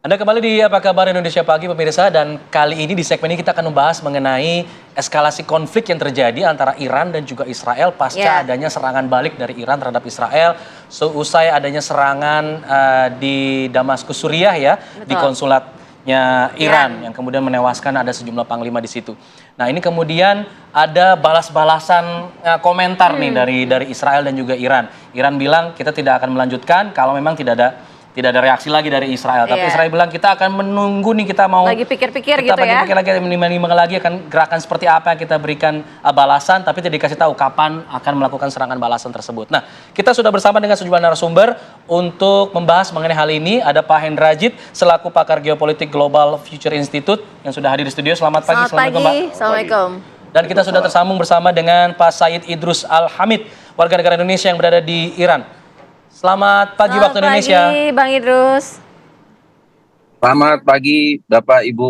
Anda kembali di Apa Kabar Indonesia Pagi pemirsa, dan kali ini di segmen ini kita akan membahas mengenai eskalasi konflik yang terjadi antara Iran dan juga Israel pasca adanya serangan balik dari Iran terhadap Israel seusai adanya serangan di Damaskus Suriah ya. Betul. Di konsulatnya Iran yang kemudian menewaskan ada sejumlah panglima di situ. Nah, ini kemudian ada balas-balasan komentar nih dari Israel dan juga Iran. Iran bilang kita tidak akan melanjutkan kalau memang tidak ada reaksi lagi dari Israel. Tapi Israel bilang kita akan menunggu nih, kita mau lagi pikir-pikir kita gitu ya. pikir lagi, minimal lagi akan gerakan seperti apa yang kita berikan balasan, tapi tidak dikasih tahu kapan akan melakukan serangan balasan tersebut. Nah, kita sudah bersama dengan sejumlah narasumber untuk membahas mengenai hal ini. Ada Pak Hendrajit selaku pakar geopolitik Global Future Institute yang sudah hadir di studio. Selamat pagi. Selamat pagi. Assalamualaikum. Dan kita sudah tersambung bersama dengan Pak Said Idrus Al-Hamid, warga negara Indonesia yang berada di Iran. Selamat pagi waktu Indonesia. Selamat pagi, Bang Idrus. Selamat pagi, Bapak, Ibu.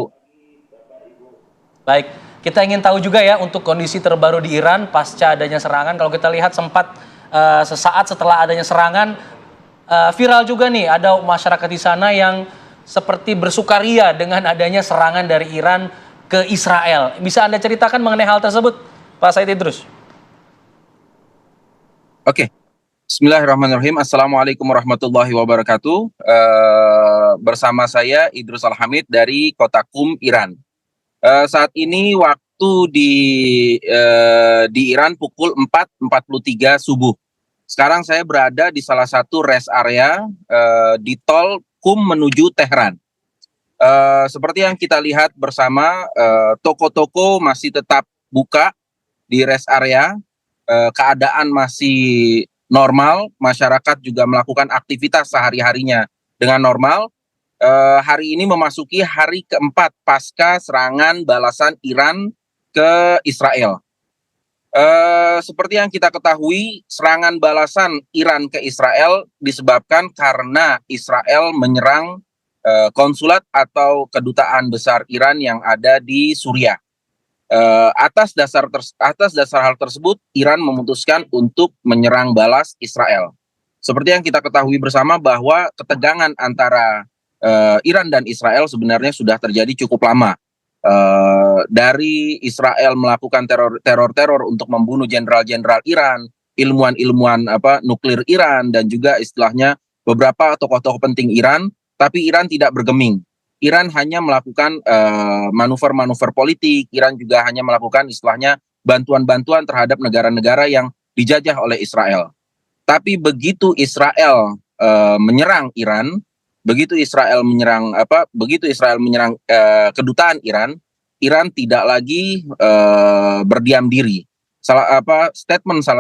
Baik, kita ingin tahu juga ya untuk kondisi terbaru di Iran pasca adanya serangan. Kalau kita lihat sempat sesaat setelah adanya serangan, viral juga nih, ada masyarakat di sana yang seperti bersukaria dengan adanya serangan dari Iran ke Israel. Bisa Anda ceritakan mengenai hal tersebut, Pak Said Idrus? Oke. Bismillahirrahmanirrahim. Assalamualaikum warahmatullahi wabarakatuh. Bersama saya Idrus Al-Hamid dari kota Qum, Iran. Saat ini waktu di Iran pukul 4.43 subuh. Sekarang saya berada di salah satu rest area di tol Qum menuju Tehran. Seperti yang kita lihat bersama, toko-toko masih tetap buka di rest area. Keadaan masih normal, masyarakat juga melakukan aktivitas sehari-harinya dengan normal. Hari ini memasuki hari keempat pasca serangan balasan Iran ke Israel. Seperti yang kita ketahui, serangan balasan Iran ke Israel disebabkan karena Israel menyerang konsulat atau kedutaan besar Iran yang ada di Suriah. Atas dasar hal tersebut, Iran memutuskan untuk menyerang balas Israel. Seperti yang kita ketahui bersama bahwa ketegangan antara Iran dan Israel sebenarnya sudah terjadi cukup lama. Dari Israel melakukan teror untuk membunuh jenderal-jenderal Iran, ilmuwan-ilmuwan nuklir Iran, dan juga istilahnya beberapa tokoh-tokoh penting Iran, tapi Iran tidak bergeming. Iran hanya melakukan manuver-manuver politik. Iran juga hanya melakukan istilahnya bantuan-bantuan terhadap negara-negara yang dijajah oleh Israel. Tapi begitu Israel menyerang Iran, begitu Israel menyerang kedutaan Iran, Iran tidak lagi berdiam diri. Salah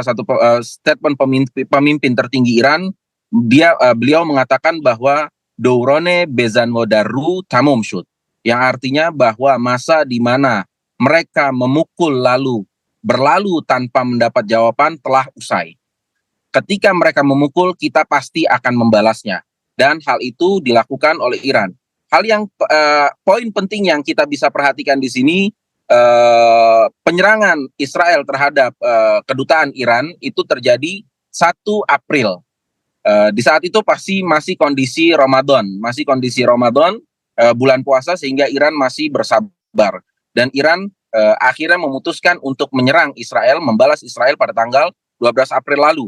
satu statement pemimpin tertinggi Iran, beliau mengatakan bahwa Dourone Bezanmodaru Tamomshut, yang artinya bahwa masa di mana mereka memukul lalu berlalu tanpa mendapat jawaban telah usai. Ketika mereka memukul, kita pasti akan membalasnya, dan hal itu dilakukan oleh Iran. Hal yang poin penting yang kita bisa perhatikan di sini, penyerangan Israel terhadap kedutaan Iran itu terjadi 1 April. Di saat itu pasti masih kondisi Ramadan, bulan puasa, sehingga Iran masih bersabar. Dan Iran akhirnya memutuskan untuk menyerang Israel, membalas Israel pada tanggal 12 April lalu.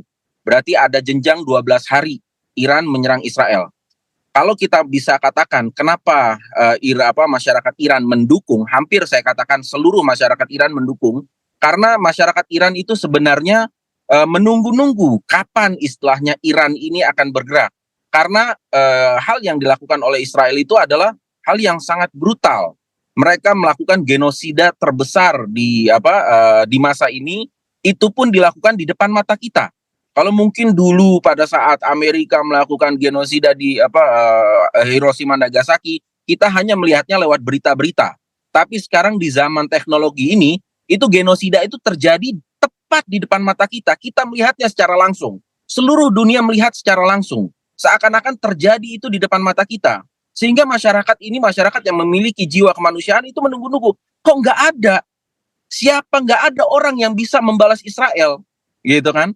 Berarti ada jenjang 12 hari Iran menyerang Israel. Kalau kita bisa katakan kenapa masyarakat Iran mendukung, hampir saya katakan seluruh masyarakat Iran mendukung, karena masyarakat Iran itu sebenarnya menunggu-nunggu kapan istilahnya Iran ini akan bergerak. Karena hal yang dilakukan oleh Israel itu adalah hal yang sangat brutal. Mereka melakukan genosida terbesar di masa ini, itu pun dilakukan di depan mata kita. Kalau mungkin dulu pada saat Amerika melakukan genosida di Hiroshima Nagasaki, kita hanya melihatnya lewat berita-berita. Tapi sekarang di zaman teknologi ini, itu genosida itu terjadi tepat di depan mata kita. Kita melihatnya secara langsung. Seluruh dunia melihat secara langsung. Seakan-akan terjadi itu di depan mata kita. Sehingga masyarakat ini, masyarakat yang memiliki jiwa kemanusiaan itu menunggu-nunggu. Kok nggak ada? Nggak ada orang yang bisa membalas Israel? Gitu kan?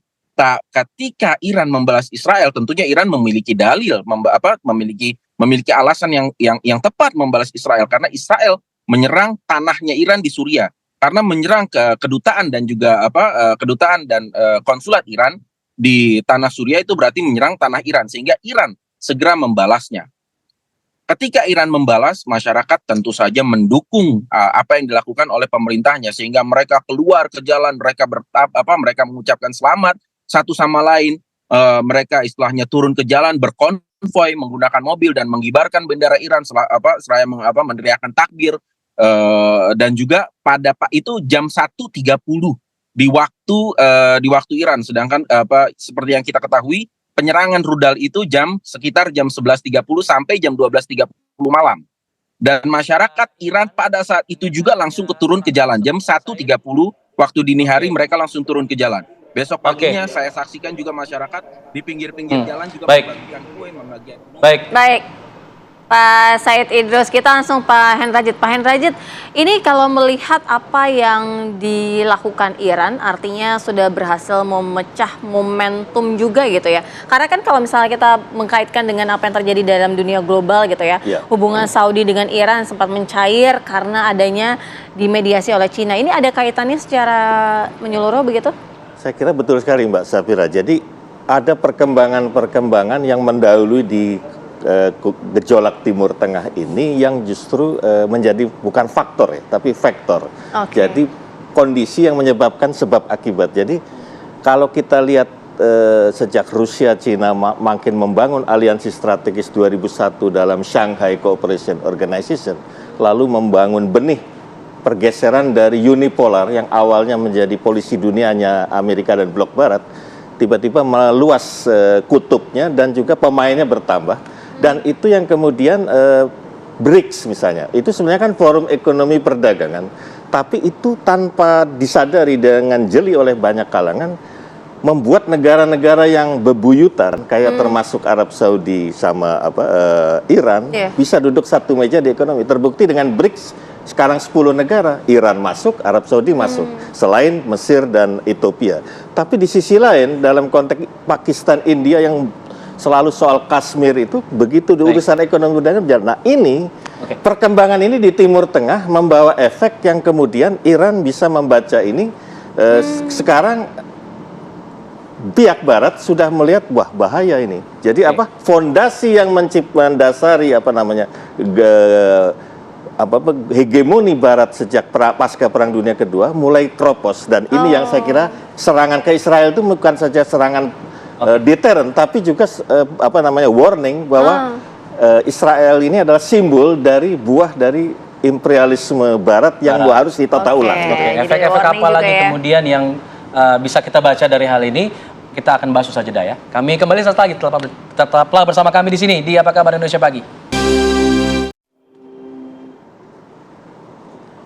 Ketika Iran membalas Israel, tentunya Iran memiliki dalil, memiliki memiliki alasan yang tepat membalas Israel, karena Israel menyerang tanahnya Iran di Suriah, karena menyerang ke kedutaan dan juga kedutaan dan konsulat Iran di tanah Suriah itu berarti menyerang tanah Iran, sehingga Iran segera membalasnya. Ketika Iran membalas, masyarakat tentu saja mendukung apa yang dilakukan oleh pemerintahnya, sehingga mereka keluar ke jalan, mereka mereka mengucapkan selamat satu sama lain, mereka istilahnya turun ke jalan berkonvoy menggunakan mobil dan mengibarkan bendera Iran seraya meneriakkan takbir, dan juga pada itu jam 1.30 di waktu Iran, sedangkan seperti yang kita ketahui penyerangan rudal itu sekitar jam 11.30 sampai jam 12.30 malam. Dan masyarakat Iran pada saat itu juga langsung turun ke jalan. Jam 1.30 waktu dini hari mereka langsung turun ke jalan. Besok paginya saya saksikan juga masyarakat di pinggir-pinggir jalan juga membagikan kue, membagikan. Baik. Pak Said Idrus, kita langsung Pak Hendrajit. Pak Hendrajit, ini kalau melihat apa yang dilakukan Iran, artinya sudah berhasil memecah momentum juga gitu ya. Karena kan kalau misalnya kita mengkaitkan dengan apa yang terjadi dalam dunia global gitu ya, hubungan Saudi dengan Iran sempat mencair karena adanya dimediasi oleh Cina. Ini ada kaitannya secara menyeluruh begitu? Saya kira betul sekali Mbak Safira. Jadi ada perkembangan-perkembangan yang mendahului di gejolak Timur Tengah ini yang justru menjadi bukan faktor ya, tapi vektor. Jadi kondisi yang menyebabkan sebab akibat. Jadi kalau kita lihat sejak Rusia Cina makin membangun aliansi strategis 2001 dalam Shanghai Cooperation Organization, lalu membangun benih pergeseran dari unipolar yang awalnya menjadi polisi dunianya Amerika dan Blok Barat, tiba-tiba meluas kutubnya dan juga pemainnya bertambah. Dan itu yang kemudian BRICS misalnya, itu sebenarnya kan forum ekonomi perdagangan, tapi itu tanpa disadari dengan jeli oleh banyak kalangan, membuat negara-negara yang bebuyutan, kayak termasuk Arab Saudi sama Iran, bisa duduk satu meja di ekonomi. Terbukti dengan BRICS, sekarang 10 negara, Iran masuk, Arab Saudi masuk, selain Mesir dan Ethiopia. Tapi di sisi lain, dalam konteks Pakistan, India yang selalu soal Kashmir itu begitu di urusan ekonomi dan berjalan. Nah ini perkembangan ini di Timur Tengah membawa efek yang kemudian Iran bisa membaca ini. Sekarang pihak Barat sudah melihat wah bahaya ini. Jadi fondasi yang mendasari hegemoni Barat sejak pasca Perang Dunia Kedua mulai teropos, dan ini yang saya kira serangan ke Israel itu bukan saja serangan deterrent, tapi juga warning bahwa Israel ini adalah simbol dari buah dari imperialisme Barat yang harus ditata ulang. Efek-efek apa lagi kemudian yang bisa kita baca dari hal ini? Kita akan bahas saja ya. Kami kembali sesaat lagi, tetaplah bersama kami di sini di Apa Kabar Indonesia Pagi.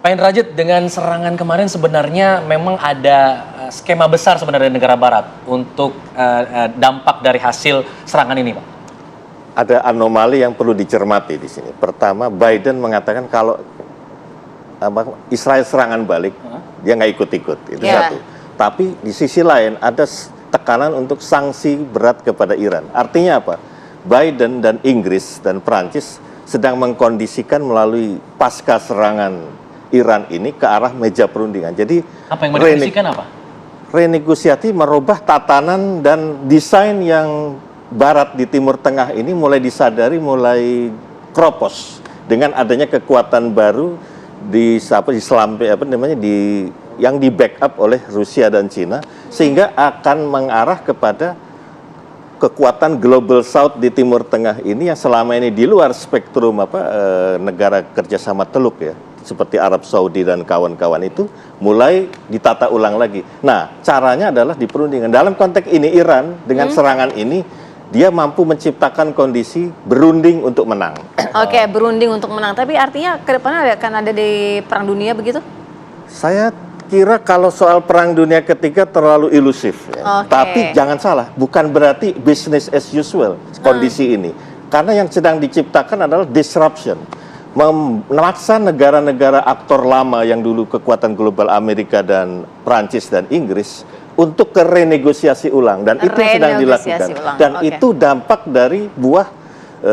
Pak Hendrajit, dengan serangan kemarin sebenarnya memang ada skema besar sebenarnya negara Barat untuk dampak dari hasil serangan ini, Pak. Ada anomali yang perlu dicermati di sini. Pertama, Biden mengatakan kalau Israel serangan balik, dia nggak ikut-ikut, itu satu. Tapi di sisi lain ada tekanan untuk sanksi berat kepada Iran. Artinya apa? Biden dan Inggris dan Prancis sedang mengkondisikan melalui pasca serangan Iran ini ke arah meja perundingan. Jadi apa yang mendiskusikan apa? Renegosiasi merubah tatanan dan desain yang Barat di Timur Tengah ini mulai disadari, mulai kropos dengan adanya kekuatan baru yang di backup oleh Rusia dan Cina, sehingga akan mengarah kepada kekuatan global South di Timur Tengah ini yang selama ini di luar spektrum negara kerjasama Teluk ya, seperti Arab Saudi dan kawan-kawan itu mulai ditata ulang lagi. Nah, caranya adalah di perundingan. Dalam konteks ini Iran dengan serangan ini dia mampu menciptakan kondisi berunding untuk menang. Berunding untuk menang. Tapi artinya ke depannya akan ada di perang dunia begitu? Saya kira kalau soal perang dunia ketiga terlalu ilusif ya. Tapi jangan salah, bukan berarti business as usual kondisi ini. Karena yang sedang diciptakan adalah disruption. Memaksa negara-negara aktor lama yang dulu kekuatan global Amerika dan Prancis dan Inggris untuk renegosiasi ulang, dan itu sedang dilakukan. Itu dampak dari buah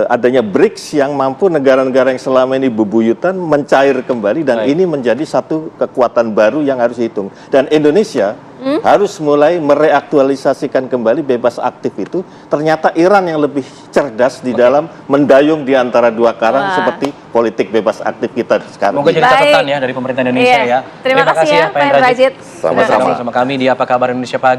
adanya BRICS yang mampu negara-negara yang selama ini bebuyutan mencair kembali, dan Baik. ini menjadi satu kekuatan baru yang harus dihitung. Dan Indonesia harus mulai mereaktualisasikan kembali bebas aktif itu. Ternyata Iran yang lebih cerdas di dalam mendayung di antara dua karang Wah. seperti politik bebas aktif kita sekarang. Semoga jadi Baik. catatan ya dari pemerintah Indonesia Iya. ya. Terima kasih ya Pak Hendrajit. Sama-sama. Sama kami di Apa Kabar Indonesia Pagi.